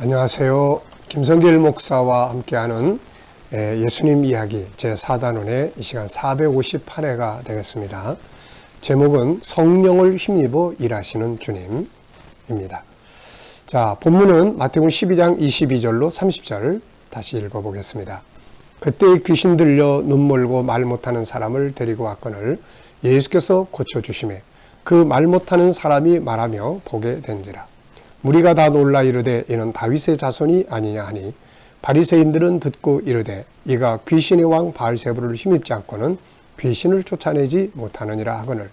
안녕하세요. 김성길 목사와 함께하는 예수님 이야기 제4단원의 이 시간 458회가 되겠습니다. 제목은 성령을 힘입어 일하시는 주님입니다. 자, 본문은 마태복음 12장 22절로 30절 다시 읽어보겠습니다. 그때 귀신 들려 눈 멀고 말 못하는 사람을 데리고 왔거늘 예수께서 고쳐주시매 그 말 못하는 사람이 말하며 보게 된지라. 무리가 다 놀라 이르되 이는 다윗의 자손이 아니냐 하니 바리새인들은 듣고 이르되 이가 귀신의 왕 바알세부를 힘입지 않고는 귀신을 쫓아내지 못하느니라 하거늘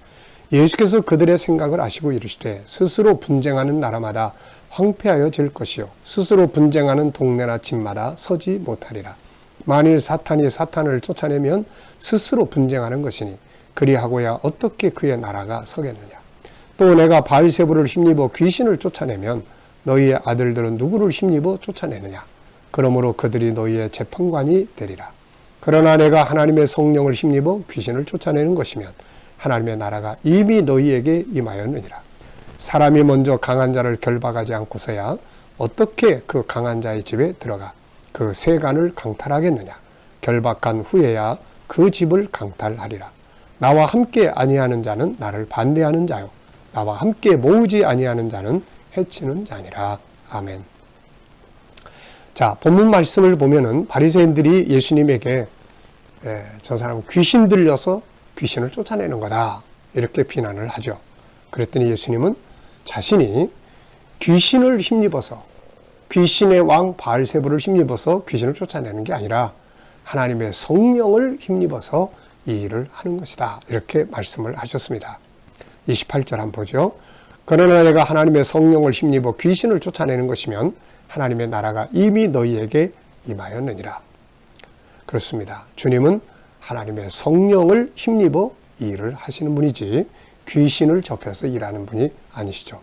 예수께서 그들의 생각을 아시고 이르시되 스스로 분쟁하는 나라마다 황폐하여 질 것이요 스스로 분쟁하는 동네나 집마다 서지 못하리라. 만일 사탄이 사탄을 쫓아내면 스스로 분쟁하는 것이니 그리하고야 어떻게 그의 나라가 서겠느냐. 또 내가 바알세부를 힘입어 귀신을 쫓아내면 너희의 아들들은 누구를 힘입어 쫓아내느냐. 그러므로 그들이 너희의 재판관이 되리라. 그러나 내가 하나님의 성령을 힘입어 귀신을 쫓아내는 것이면 하나님의 나라가 이미 너희에게 임하였느니라. 사람이 먼저 강한 자를 결박하지 않고서야 어떻게 그 강한 자의 집에 들어가 그 세간을 강탈하겠느냐. 결박한 후에야 그 집을 강탈하리라. 나와 함께 아니하는 자는 나를 반대하는 자요 나와 함께 모으지 아니하는 자는 해치는 자니라. 아멘. 자, 본문 말씀을 보면은 바리새인들이 예수님에게 저 사람은 귀신 들려서 귀신을 쫓아내는 거다 이렇게 비난을 하죠. 그랬더니 예수님은 자신이 귀신을 힘입어서 귀신의 왕 바알세부를 힘입어서 귀신을 쫓아내는 게 아니라 하나님의 성령을 힘입어서 이 일을 하는 것이다 이렇게 말씀을 하셨습니다. 28절 한번 보죠. 그러나 내가 하나님의 성령을 힘입어 귀신을 쫓아내는 것이면 하나님의 나라가 이미 너희에게 임하였느니라. 그렇습니다. 주님은 하나님의 성령을 힘입어 이 일을 하시는 분이지 귀신을 접해서 일하는 분이 아니시죠.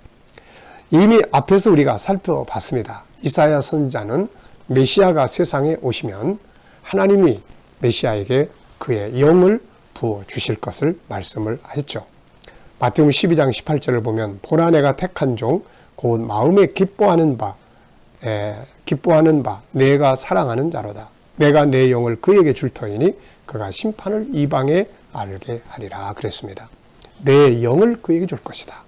이미 앞에서 우리가 살펴봤습니다. 이사야 선지자는 메시아가 세상에 오시면 하나님이 메시아에게 그의 영을 부어 주실 것을 말씀을 하셨죠. 마태복음 12장 18절을 보면 보라 내가 택한 종 곧 마음에 기뻐하는 바 내가 사랑하는 자로다. 내가 내 영을 그에게 줄 터이니 그가 심판을 이방에 알게 하리라 그랬습니다. 내 영을 그에게 줄 것이다.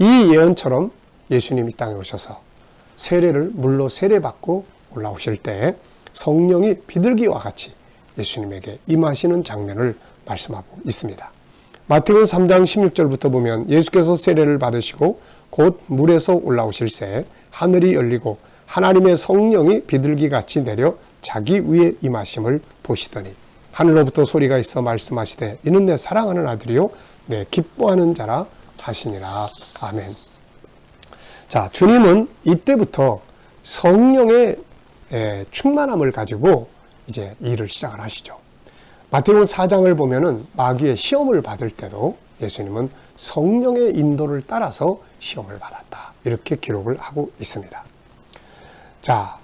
이 예언처럼 예수님 이 땅에 오셔서 세례를 물로 세례받고 올라오실 때 성령이 비둘기와 같이 예수님에게 임하시는 장면을 말씀하고 있습니다. 마태복음 3장 16절부터 보면 예수께서 세례를 받으시고 곧 물에서 올라오실새 하늘이 열리고 하나님의 성령이 비둘기같이 내려 자기 위에 임하심을 보시더니 하늘로부터 소리가 있어 말씀하시되 이는 내 사랑하는 아들이요 내 기뻐하는 자라 하시니라. 아멘. 자, 주님은 이때부터 성령의 충만함을 가지고 이제 일을 시작을 하시죠. 마태복음 4장을 보면은 마귀의 시험을 받을 때도 예수님은 성령의 인도를 따라서 시험을 받았다. 이렇게 기록을 하고 있습니다. 자,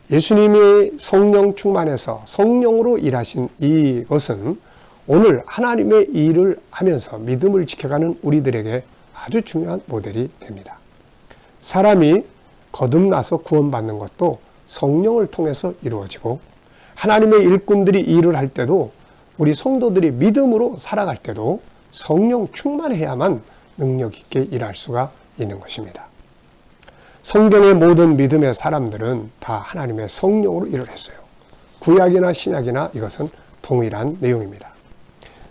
예수님이 성령 충만해서 성령으로 일하신 이것은 오늘 하나님의 일을 하면서 믿음을 지켜가는 우리들에게 아주 중요한 모델이 됩니다. 사람이 거듭나서 구원받는 것도 성령을 통해서 이루어지고 하나님의 일꾼들이 일을 할 때도 우리 성도들이 믿음으로 살아갈 때도 성령 충만해야만 능력 있게 일할 수가 있는 것입니다. 성경의 모든 믿음의 사람들은 다 하나님의 성령으로 일을 했어요. 구약이나 신약이나 이것은 동일한 내용입니다.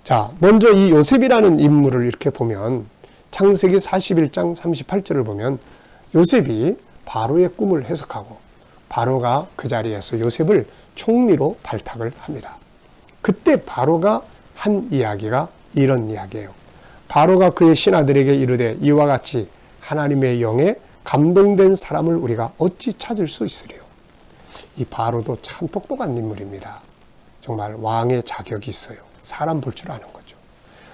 자, 먼저 이 요셉이라는 인물을 이렇게 보면 창세기 41장 38절을 보면 요셉이 바로의 꿈을 해석하고 바로가 그 자리에서 요셉을 총리로 발탁을 합니다. 그때 바로가 한 이야기가 이런 이야기예요. 바로가 그의 신하들에게 이르되 이와 같이 하나님의 영에 감동된 사람을 우리가 어찌 찾을 수 있으리요. 이 바로도 참 똑똑한 인물입니다. 정말 왕의 자격이 있어요. 사람 볼 줄 아는 거죠.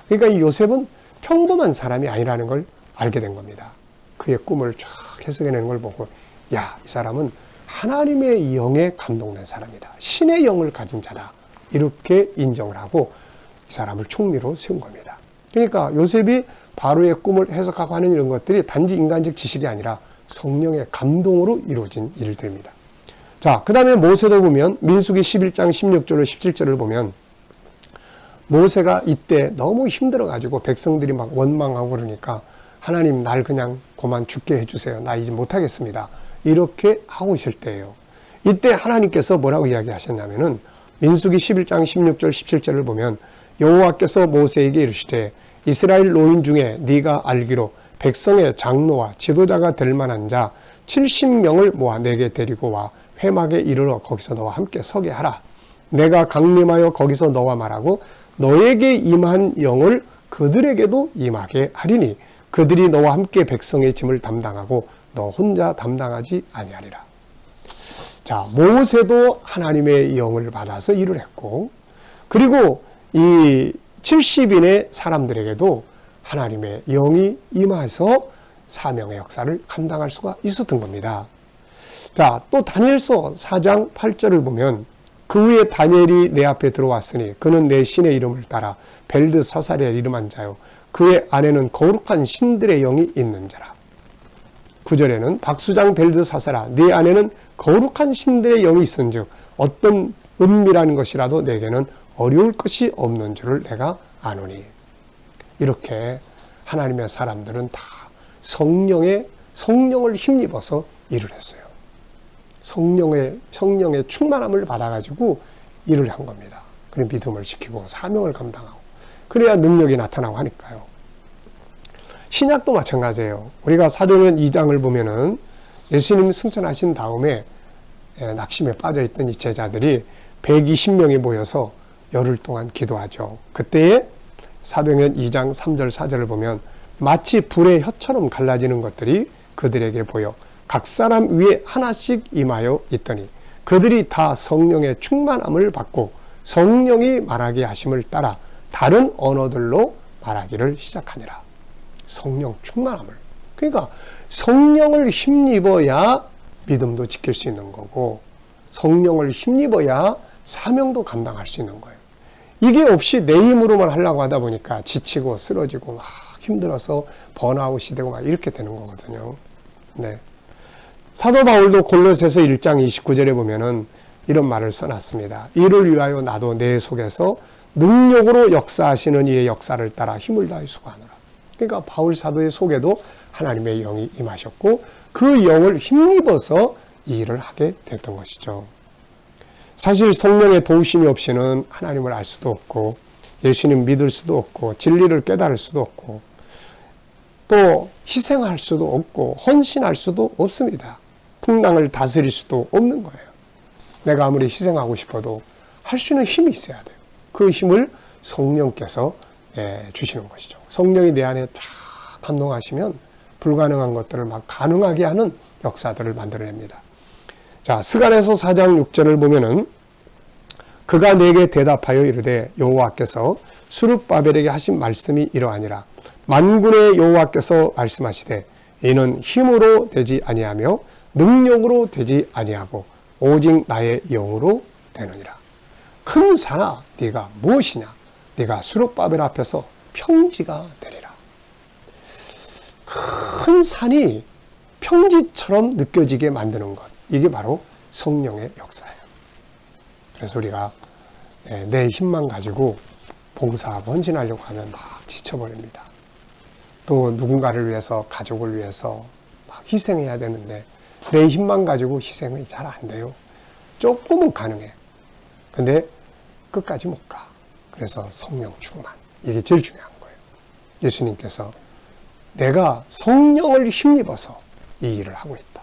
그러니까 이 요셉은 평범한 사람이 아니라는 걸 알게 된 겁니다. 그의 꿈을 쫙 해석해내는 걸 보고 야, 이 사람은 하나님의 영에 감동된 사람이다. 신의 영을 가진 자다. 이렇게 인정을 하고 이 사람을 총리로 세운 겁니다. 그러니까 요셉이 바로의 꿈을 해석하고 하는 이런 것들이 단지 인간적 지식이 아니라 성령의 감동으로 이루어진 일들입니다. 자, 그 다음에 모세도 보면 민수기 11장 16절로 17절을 보면 모세가 이때 너무 힘들어가지고 백성들이 막 원망하고 그러니까 하나님 날 그냥 그만 죽게 해주세요. 나 이제 못하겠습니다. 이렇게 하고 있을 때예요. 이때 하나님께서 뭐라고 이야기하셨냐면은 민수기 11장 16절 17절을 보면 여호와께서 모세에게 이르시되 이스라엘 노인 중에 네가 알기로 백성의 장로와 지도자가 될 만한 자 70명을 모아 내게 데리고 와 회막에 이르러 거기서 너와 함께 서게 하라. 내가 강림하여 거기서 너와 말하고 너에게 임한 영을 그들에게도 임하게 하리니 그들이 너와 함께 백성의 짐을 담당하고 너 혼자 담당하지 아니하리라. 자, 모세도 하나님의 영을 받아서 일을 했고, 그리고 이 70인의 사람들에게도 하나님의 영이 임해서 사명의 역사를 감당할 수가 있었던 겁니다. 자, 또 다니엘서 4장 8절을 보면 그 후에 다니엘이 내 앞에 들어왔으니 그는 내 신의 이름을 따라 벨드사살의 이름한 자요 그의 안에는 거룩한 신들의 영이 있는 자라. 9절에는 박수장 벨드사살아 네 안에는 거룩한 신들의 영이 있은즉 어떤 은밀한 것이라도 내게는 어려울 것이 없는 줄을 내가 아노니. 이렇게 하나님의 사람들은 다 성령을 힘입어서 일을 했어요. 성령의 충만함을 받아가지고 일을 한 겁니다. 그래 믿음을 지키고 사명을 감당하고 그래야 능력이 나타나고 하니까요. 신약도 마찬가지예요. 우리가 사도행전 2장을 보면은 예수님 승천하신 다음에 낙심에 빠져있던 이 제자들이 120명이 모여서 열흘 동안 기도하죠. 그때에 사도행전 2장 3절 4절을 보면 마치 불의 혀처럼 갈라지는 것들이 그들에게 보여 각 사람 위에 하나씩 임하여 있더니 그들이 다 성령의 충만함을 받고 성령이 말하게 하심을 따라 다른 언어들로 말하기를 시작하니라. 성령 충만함을. 그러니까 성령을 힘입어야 믿음도 지킬 수 있는 거고 성령을 힘입어야 사명도 감당할 수 있는 거예요. 이게 없이 내 힘으로만 하려고 하다 보니까 지치고 쓰러지고 막 힘들어서 번아웃이 되고 막 이렇게 되는 거거든요. 네. 사도 바울도 골로새서 1장 29절에 보면은 이런 말을 써놨습니다. 이를 위하여 나도 내 속에서 능력으로 역사하시는 이의 역사를 따라 힘을 다해 수고하노라. 그러니까 바울 사도의 속에도 하나님의 영이 임하셨고 그 영을 힘입어서 이 일을 하게 됐던 것이죠. 사실 성령의 도우심이 없이는 하나님을 알 수도 없고 예수님 믿을 수도 없고 진리를 깨달을 수도 없고 또 희생할 수도 없고 헌신할 수도 없습니다. 풍랑을 다스릴 수도 없는 거예요. 내가 아무리 희생하고 싶어도 할 수 있는 힘이 있어야 돼요. 그 힘을 성령께서 주시는 것이죠. 성령이 내 안에 쫙 감동하시면 불가능한 것들을 막 가능하게 하는 역사들을 만들어냅니다. 자, 스가랴서 4장 6절을 보면은 그가 내게 대답하여 이르되 여호와께서 스룹바벨에게 하신 말씀이 이러하니라. 만군의 여호와께서 말씀하시되 이는 힘으로 되지 아니하며 능력으로 되지 아니하고 오직 나의 영으로 되느니라. 큰 산아 네가 무엇이냐? 네가 스룹바벨 앞에서 평지가 되리라. 큰 산이 평지처럼 느껴지게 만드는 것. 이게 바로 성령의 역사예요. 그래서 우리가 내 힘만 가지고 봉사하고 헌신하려고 하면 막 지쳐버립니다. 또 누군가를 위해서 가족을 위해서 막 희생해야 되는데 내 힘만 가지고 희생이 잘 안 돼요. 조금은 가능해. 근데 끝까지 못 가. 그래서 성령 충만. 이게 제일 중요한 거예요. 예수님께서 내가 성령을 힘입어서 이 일을 하고 있다.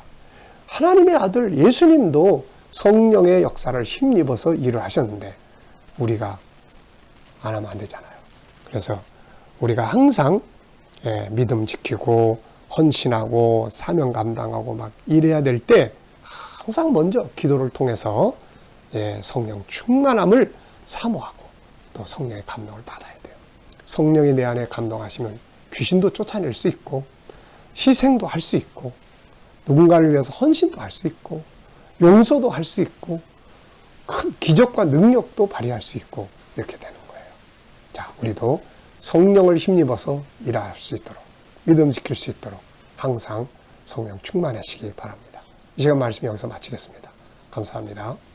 하나님의 아들 예수님도 성령의 역사를 힘입어서 일을 하셨는데 우리가 안 하면 안 되잖아요. 그래서 우리가 항상 믿음 지키고 헌신하고 사명 감당하고 막 일해야 될 때 항상 먼저 기도를 통해서 성령 충만함을 사모하고 또 성령의 감동을 받아야 돼요. 성령이 내 안에 감동하시면 귀신도 쫓아낼 수 있고 희생도 할 수 있고 누군가를 위해서 헌신도 할 수 있고 용서도 할 수 있고 큰 기적과 능력도 발휘할 수 있고 이렇게 되는 거예요. 자, 우리도 성령을 힘입어서 일할 수 있도록 믿음 지킬 수 있도록 항상 성령 충만하시기 바랍니다. 이 시간 말씀 여기서 마치겠습니다. 감사합니다.